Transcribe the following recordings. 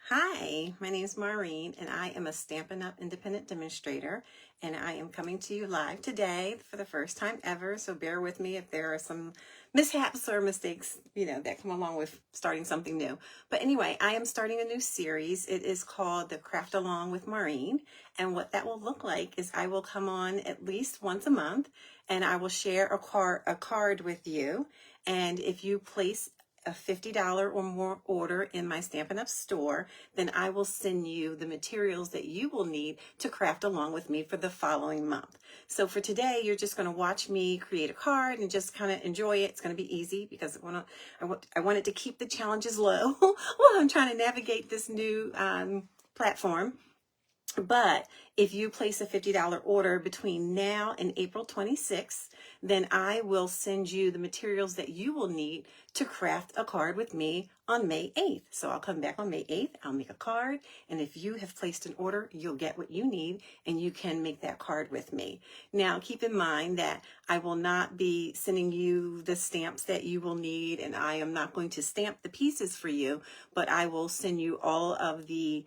Hi, my name is Maureen, and I am a Stampin' Up! Independent demonstrator, and I am coming to you live today for the first time ever, so bear with me if there are some mishaps or mistakes, that come along with starting something new. But anyway, I am starting a new series. It is called the Craft Along with Maureen, and what that will look like is I will come on at least once a month, and I will share a card with you, and if you place a $50 or more order in my Stampin' Up! Store, then I will send you the materials that you will need to craft along with me for the following month. So for today, you're just going to watch me create a card and just kind of enjoy it. It's going to be easy because I wanted to keep the challenges low while I'm trying to navigate this new platform. But if you place a $50 order between now and April 26th, then I will send you the materials that you will need to craft a card with me on May 8th. So I'll come back on May 8th, I'll make a card, and if you have placed an order, you'll get what you need and you can make that card with me. Now, keep in mind that I will not be sending you the stamps that you will need, and I am not going to stamp the pieces for you, but I will send you all of the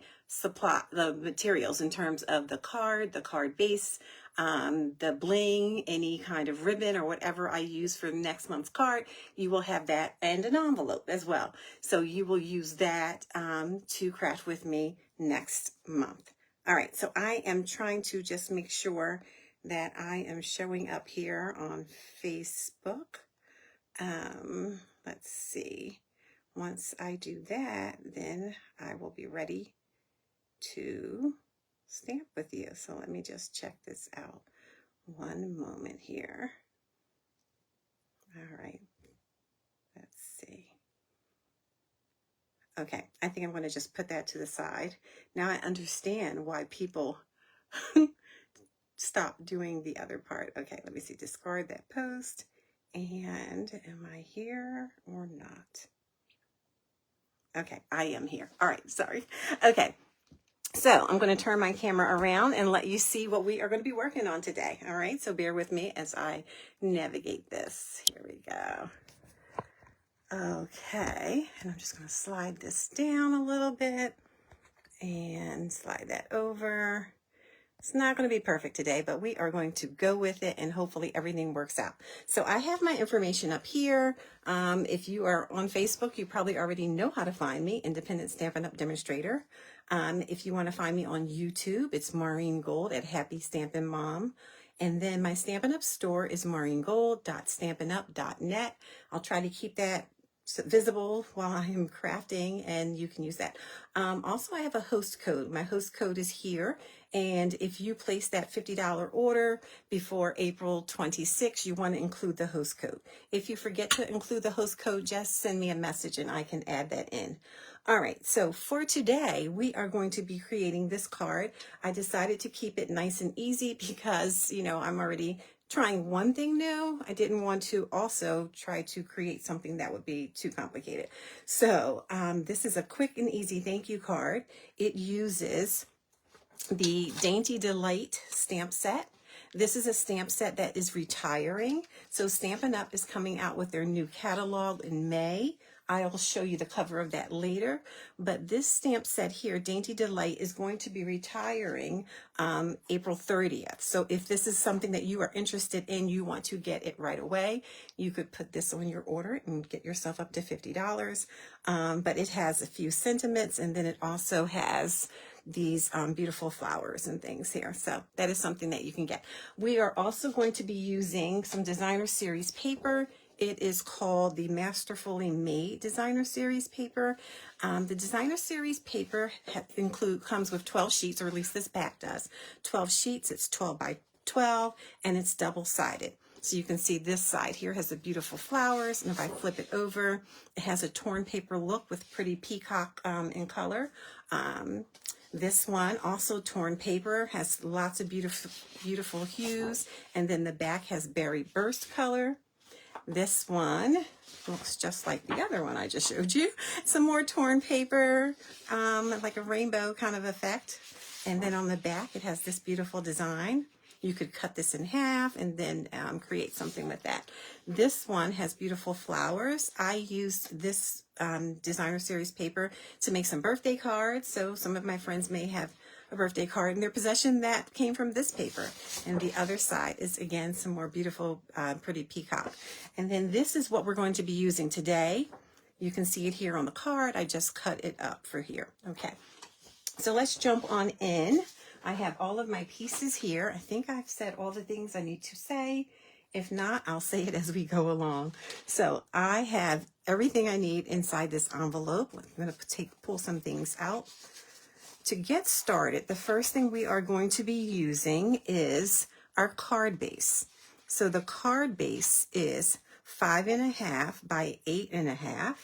materials in terms of the card base, the bling, any kind of ribbon or whatever I use for next month's card. You will have that and an envelope as well. So you will use that to craft with me next month. All right, so I am trying to just make sure that I am showing up here on Facebook. Let's see. Once I do that, then I will be ready to stamp with you. So let me just check this out. One moment here. All right. Let's see. Okay, I think I'm going to just put that to the side. Now I understand why people stop doing the other part. Okay, let me see. Discard that post. And am I here or not? Okay, I am here. All right, sorry. Okay. So I'm going to turn my camera around and let you see what we are going to be working on today. All right, so bear with me as I navigate this. Here we go. Okay, and I'm just going to slide this down a little bit and slide that over. It's not going to be perfect today, but we are going to go with it and hopefully everything works out. So I have my information up here. If you are on Facebook, you probably already know how to find me, Independent Stampin' Up! Demonstrator. If you want to find me on YouTube, it's Maureen Gold at Happy Stampin' Mom. And then my Stampin' Up! Store is maureengold.stampinup.net. I'll try to keep that visible while I am crafting, and you can use that. Also, I have a host code. My host code is here, and if you place that $50 order before April 26, you want to include the host code. If you forget to include the host code, just send me a message and I can add that in. All right, so for today, we are going to be creating this card. I decided to keep it nice and easy because, I'm already trying one thing new. I didn't want to also try to create something that would be too complicated. So this is a quick and easy thank you card. It uses the Dainty Delight stamp set. This is a stamp set that is retiring. So Stampin' Up! Is coming out with their new catalog in May. I'll show you the cover of that later. But this stamp set here, Dainty Delight, is going to be retiring April 30th. So if this is something that you are interested in, you want to get it right away, you could put this on your order and get yourself up to $50. But it has a few sentiments, and then it also has these beautiful flowers and things here. So that is something that you can get. We are also going to be using some designer series paper. It is called the Masterfully Made Designer Series paper. The Designer Series paper comes with 12 sheets, or at least this back does. 12 sheets, it's 12 by 12, and it's double-sided. So you can see this side here has the beautiful flowers, and if I flip it over, it has a torn paper look with pretty peacock in color. This one, also torn paper, has lots of beautiful hues, and then the back has berry burst color. This one looks just like the other one I just showed you. Some more torn paper, like a rainbow kind of effect. And then on the back, it has this beautiful design. you could cut this in half and then create something with that. This one has beautiful flowers. I used this designer series paper to make some birthday cards. So some of my friends may have a birthday card in their possession that came from this paper. And the other side is, again, some more beautiful, pretty peacock. And then this is what we're going to be using today. You can see it here on the card. I just cut it up for here. Okay, so let's jump on in. I have all of my pieces here. I think I've said all the things I need to say. If not, I'll say it as we go along. So I have everything I need inside this envelope. I'm going to pull some things out. To get started, the first thing we are going to be using is our card base. So the card base is 5.5 by 8.5,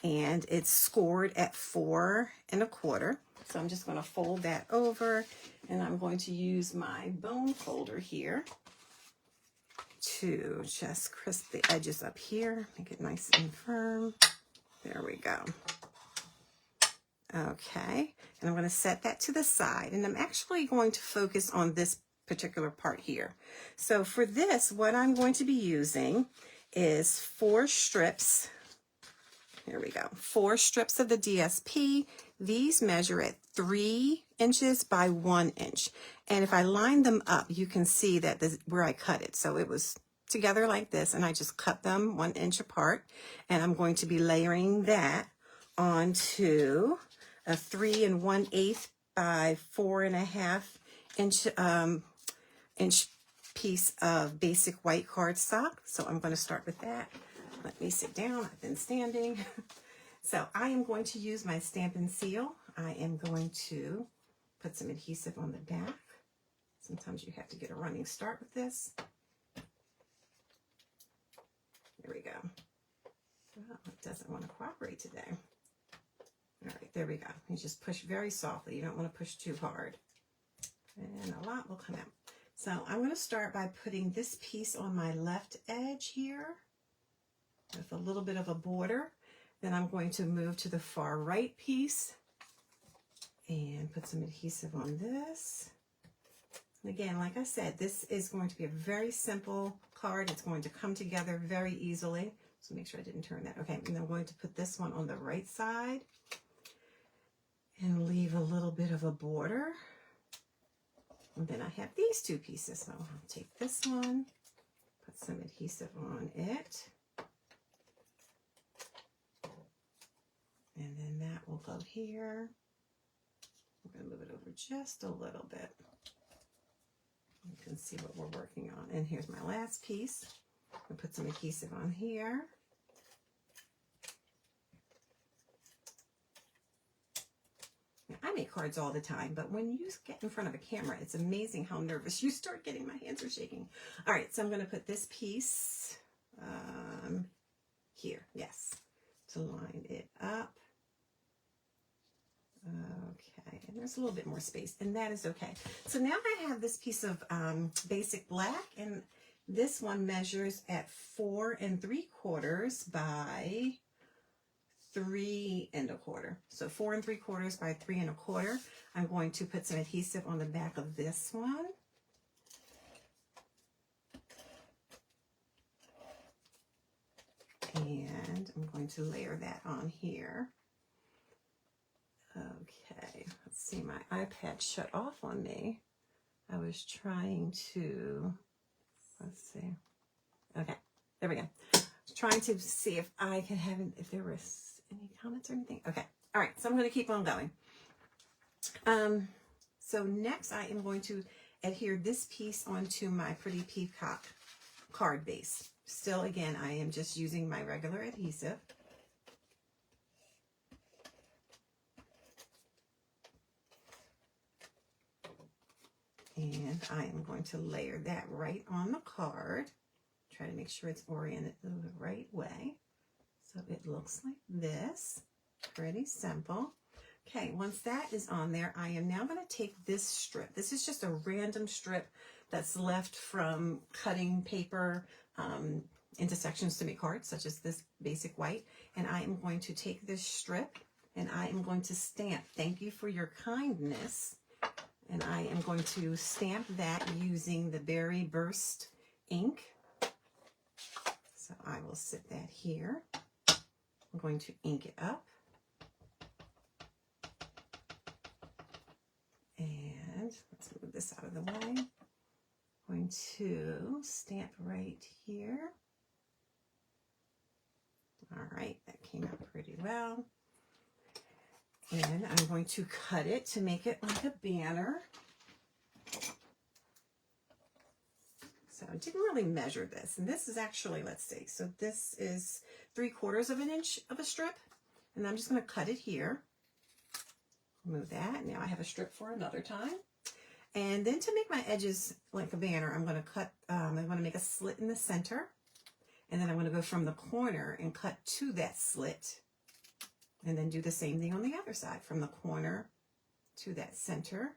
and it's scored at 4 1/4. So I'm just going to fold that over, and I'm going to use my bone folder here to just crisp the edges up here, make it nice and firm. There we go. Okay, and I'm going to set that to the side, and I'm actually going to focus on this particular part here. So for this, what I'm going to be using is 4 strips. Here we go. 4 strips of the DSP. These measure at 3 inches by 1 inch. And if I line them up, you can see that this where I cut it. So it was together like this, and I just cut them 1 inch apart. And I'm going to be layering that onto a 3 1/8 by 4.5 inch piece of basic white cardstock. So I'm going to start with that. Let me sit down. I've been standing. So I am going to use my Stampin' Seal. I am going to put some adhesive on the back. Sometimes you have to get a running start with this. There we go. Well, it doesn't want to cooperate today. All right, there we go. You just push very softly. You don't want to push too hard. And a lot will come out. So I'm going to start by putting this piece on my left edge here with a little bit of a border. Then I'm going to move to the far right piece and put some adhesive on this. And again, like I said, this is going to be a very simple card. It's going to come together very easily. So make sure I didn't turn that. Okay, and I'm going to put this one on the right side and leave a little bit of a border. And then I have these 2 pieces. So I'll take this one, put some adhesive on it. And then that will go here. I'm going to move it over just a little bit. You can see what we're working on. And here's my last piece. I'll put some adhesive on here. I make cards all the time, but when you get in front of a camera, it's amazing how nervous you start getting. My hands are shaking. All right, so I'm going to put this piece here, yes, to line it up. Okay, and there's a little bit more space, and that is okay. So now I have this piece of basic black, and this one measures at 4 3/4 by 3 1/4. So 4 3/4 by 3 1/4. I'm going to put some adhesive on the back of this one. And I'm going to layer that on here. Okay, let's see, my iPad shut off on me. I was trying to, let's see. Okay, there we go. I was trying to see if I can have, if there was any comments or anything. Okay, all right, so I'm going to keep on going. So next I am going to adhere this piece onto my pretty peacock card base. Still, again, I am just using my regular adhesive. And I am going to layer that right on the card. Try to make sure it's oriented the right way. So it looks like this. Pretty simple. Okay, once that is on there, I am now going to take this strip. This is just a random strip that's left from cutting paper into sections to make cards, such as this basic white. And I am going to take this strip and I am going to stamp "Thank you for your kindness." And I am going to stamp that using the Berry Burst ink. So I will sit that here. I'm going to ink it up. And let's move this out of the way. I'm going to stamp right here. All right, that came out pretty well. And I'm going to cut it to make it like a banner. So I didn't really measure this. And this is actually, let's see, so this is 3/4 of an inch of a strip. And I'm just going to cut it here. Move that. Now I have a strip for another time. And then to make my edges like a banner, I'm going to cut, I'm going to make a slit in the center. And then I'm going to go from the corner and cut to that slit. And then do the same thing on the other side, from the corner to that center.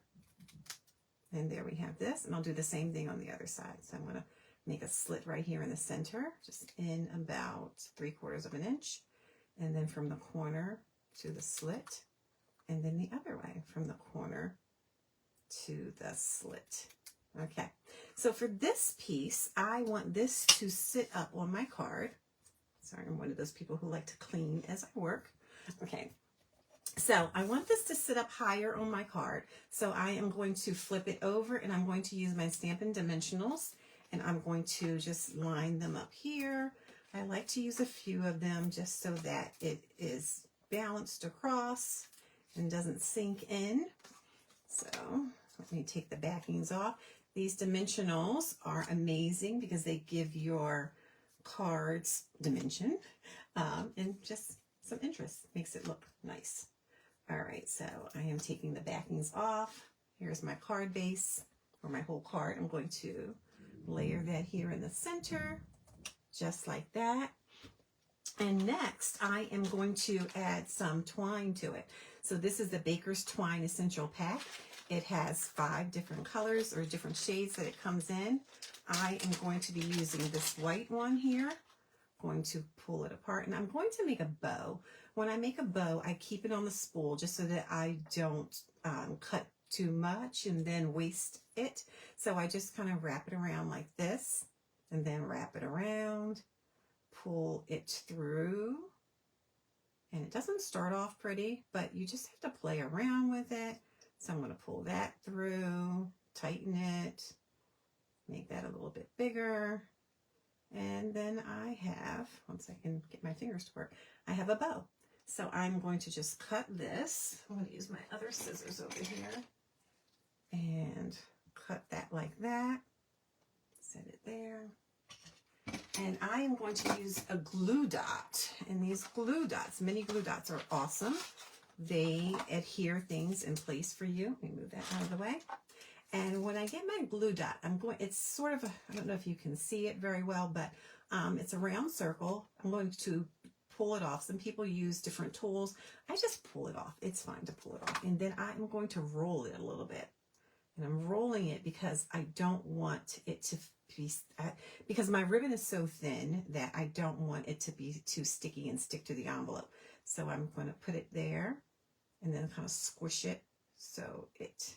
And there we have this. And I'll do the same thing on the other side. So I'm going to make a slit right here in the center, just in about 3/4 of an inch. And then from the corner to the slit. And then the other way, from the corner to the slit. Okay. So for this piece, I want this to sit up on my card. Sorry, I'm one of those people who like to clean as I work. Okay, so I want this to sit up higher on my card. So I am going to flip it over and I'm going to use my Stampin' Dimensionals and I'm going to just line them up here. I like to use a few of them just so that it is balanced across and doesn't sink in. So let me take the backings off. These dimensionals are amazing because they give your cards dimension and just some interest. Makes it look nice. All right, so I am taking the backings off. Here's my card base, or my whole card. I'm going to layer that here in the center, just like that. And next, I am going to add some twine to it. So this is the Baker's Twine Essential Pack. It has 5 different colors or different shades that it comes in. I am going to be using this white one here. Going to pull it apart and I'm going to make a bow. When I make a bow, I keep it on the spool just so that I don't cut too much and then waste it. So I just kind of wrap it around like this and then wrap it around, pull it through. And it doesn't start off pretty, but you just have to play around with it. So I'm going to pull that through, tighten it, make that a little bit bigger. And then I have, once I can get my fingers to work, I have a bow. So I'm going to just cut this. I'm going to use my other scissors over here and cut that like that. Set it there. And I am going to use a glue dot. And these glue dots, mini glue dots, are awesome. They adhere things in place for you. Let me move that out of the way. And when I get my glue dot, it's sort of, I don't know if you can see it very well, but it's a round circle. I'm going to pull it off. Some people use different tools. I just pull it off. It's fine to pull it off. And then I'm going to roll it a little bit. And I'm rolling it because I don't want it to be, because my ribbon is so thin that I don't want it to be too sticky and stick to the envelope. So I'm going to put it there and then kind of squish it so it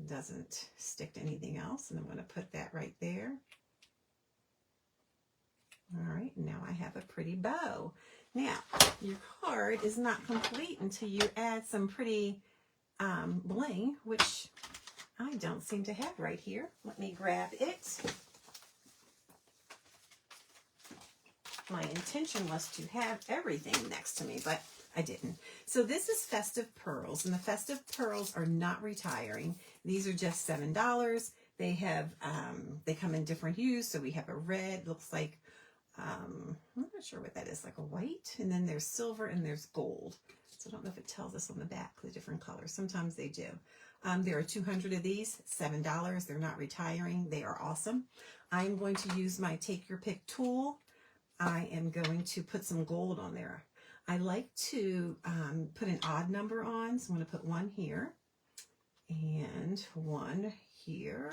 doesn't stick to anything else. And I'm going to put that right there. All right, now I have a pretty bow. Now, your card is not complete until you add some pretty bling, which I don't seem to have right here. Let me grab it. My intention was to have everything next to me, but I didn't. So this is Festive Pearls, and the Festive Pearls are not retiring. These are just $7. They have, they come in different hues. So we have a red, looks like, I'm not sure what that is, like a white, and then there's silver and there's gold. So I don't know if it tells us on the back the different colors. Sometimes they do. There are 200 of these, $7. They're not retiring. They are awesome. I'm going to use my Take Your Pick tool. I am going to put some gold on there. I like to put an odd number on, so I'm going to put 1 here, and 1 here,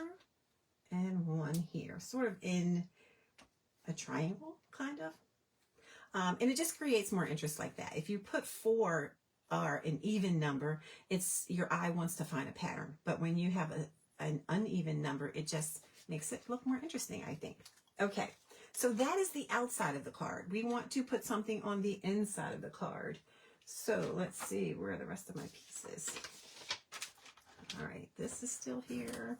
and 1 here, sort of in a triangle, kind of. And it just creates more interest like that. If you put 4 are an even number, it's your eye wants to find a pattern. But when you have an uneven number, it just makes it look more interesting, I think. Okay, so that is the outside of the card. We want to put something on the inside of the card. So let's see, where are the rest of my pieces? All right, this is still here.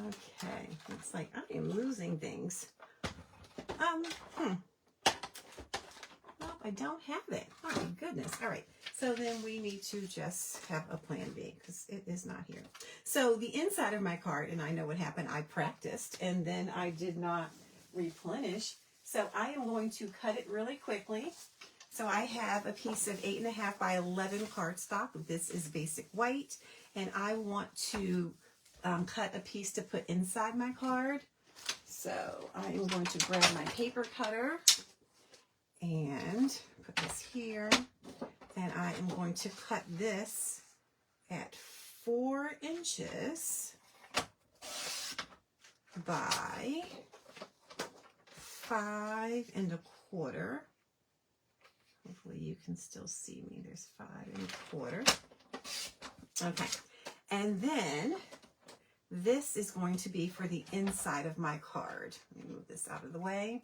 Okay, looks like I am losing things. Well, I don't have it. Oh my goodness. All right, so then we need to just have a plan B because it is not here. So the inside of my card, and I know what happened, I practiced and then I did not replenish. So I am going to cut it really quickly. So I have a piece of 8.5 by 11 cardstock. This is basic white, and I want to cut a piece to put inside my card. So I am going to grab my paper cutter and put this here, and I am going to cut this at 4 inches by 5.25. Hopefully you can still see me. There's 5.25. Okay, and then this is going to be for the inside of my card. Let me move this out of the way.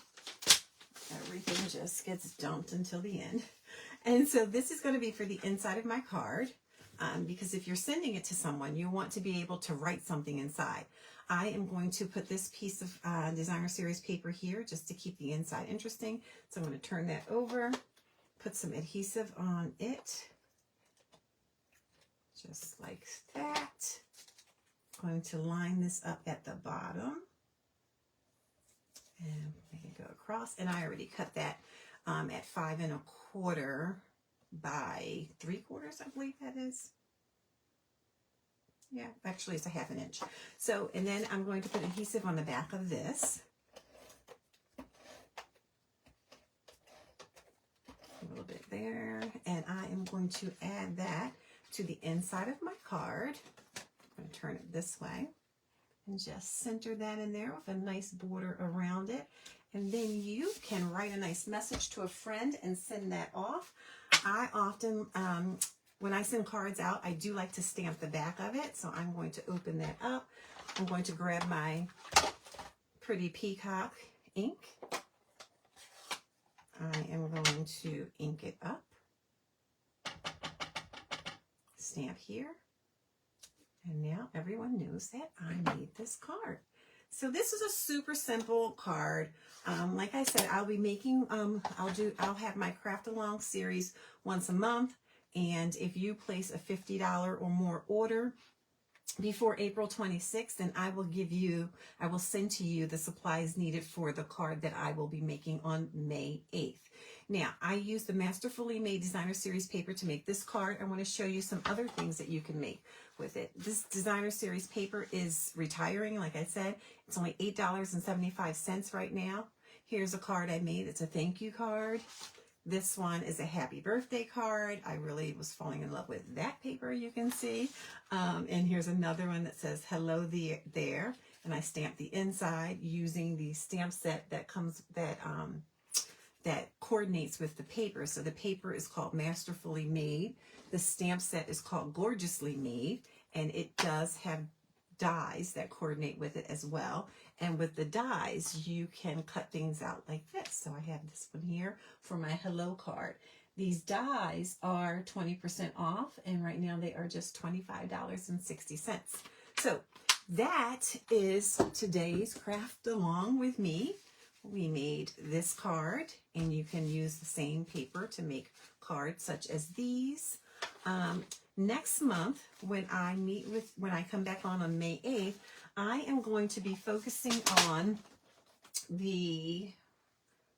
Everything just gets dumped until the end. And so this is going to be for the inside of my card, because if you're sending it to someone, you want to be able to write something inside. I am going to put this piece of designer series paper here just to keep the inside interesting. So I'm going to turn that over. Put some adhesive on it, just like that. Going to line this up at the bottom and make it go across. And I already cut that at 5.25 by 3/4, I believe that is. Yeah, actually it's a 1/2 inch. So, and then I'm going to put adhesive on the back of this. A little bit there, and I am going to add that to the inside of my card. I'm going to turn it this way and just center that in there with a nice border around it, and then you can write a nice message to a friend and send that off. I often when I send cards out, I do like to stamp the back of it, so I'm going to open that up. I'm going to grab my pretty Peacock ink. I am going to ink it up, stamp here, and now everyone knows that I made this card. So this is a super simple card. Like I said, I'll be making, I'll have my craft along series once a month, and if you place a $50 or more order before April 26th, then I will send to you the supplies needed for the card that I will be making on May 8th. Now, I use the Masterfully made designer series paper to make this card. I want to show you some other things that you can make with it. This designer series paper is retiring, like I said. It's only $8.75 right now. Here's a card I made. It's a thank you card. This one is a happy birthday card. I really was falling in love with that paper, you can see. And here's another one that says hello there. And I stamped the inside using the stamp set that comes, that coordinates with the paper. So the paper is called Masterfully Made. The stamp set is called Gorgeously Made. And it does have dies that coordinate with it as well. And with the dies, you can cut things out like this. So I have this one here for my hello card. These dies are 20% off, and right now they are just $25.60. So that is today's craft along with me. We made this card, and you can use the same paper to make cards such as these. Next month, when I come back on May 8th, I am going to be focusing on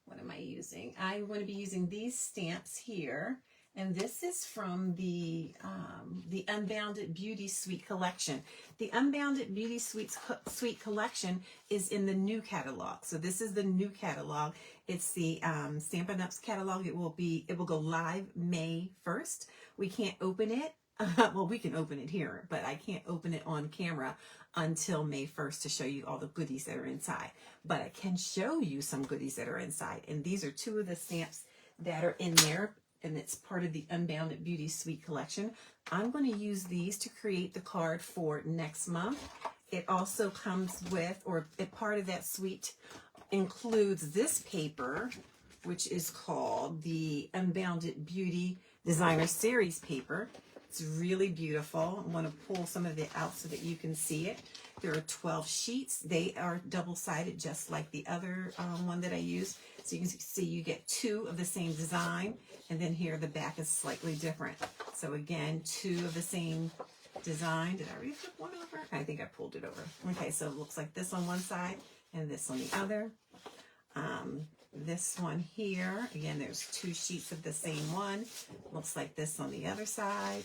what am I using? I'm going to be using these stamps here, and this is from the Unbounded Beauty Suite collection. The Unbounded Beauty Suite collection is in the new catalog. So this is the new catalog. It's the Stampin' Up's catalog. It will go live May 1st. We can't open it. Well, we can open it here, but I can't open it on camera until May 1st to show you all the goodies that are inside. But I can show you some goodies that are inside. And these are two of the stamps that are in there. and it's part of the Unbounded Beauty Suite collection. I'm going to use these to create the card for next month. It also comes with, or a part of that suite includes this paper, which is called the Unbounded Beauty Designer Series paper. It's really beautiful. I'm going to pull some of it out so that you can see it. There are 12 sheets. They are double-sided, just like the other one that I used. So you can see you get 2 of the same design, and then here the back is slightly different. So again, 2 of the same design. Did I already flip one over? I think I pulled it over. Okay, so it looks like this on one side and this on the other. This one here, again, there's 2 sheets of the same one. Looks like this on the other side.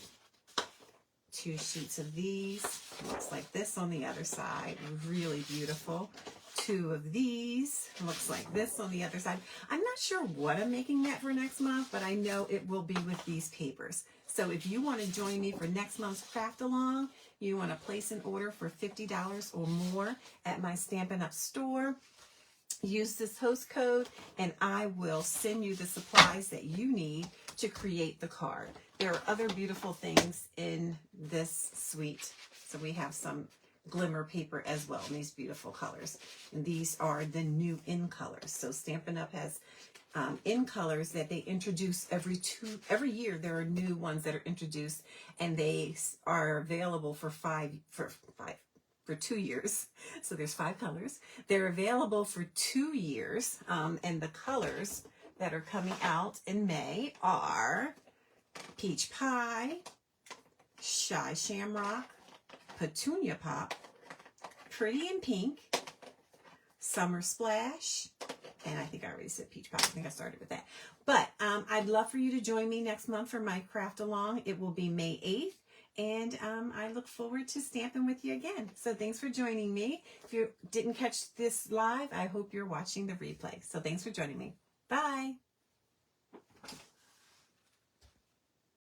2 sheets of these. Looks like this on the other side. Really beautiful. 2 of these. Looks like this on the other side. I'm not sure what I'm making that for next month, but I know it will be with these papers. So if you want to join me for next month's craft along, you want to place an order for $50 or more at my Stampin' Up store, use this host code and I will send you the supplies that you need to create the card. There are other beautiful things in this suite. So we have some glimmer paper as well in these beautiful colors. And these are the new in colors. So Stampin' Up has in colors that they introduce every year. There are new ones that are introduced, and they are available for 2 years. So there's 5 colors. They're available for 2 years. And the colors that are coming out in May are Peach Pie, Shy Shamrock, Petunia Pop, Pretty in Pink, Summer Splash, and I think I already said Peach Pie. I think I started with that. But I'd love for you to join me next month for my craft along. It will be May 8th. And I look forward to stamping with you again. So thanks for joining me. If you didn't catch this live, I hope you're watching the replay. So thanks for joining me. Bye.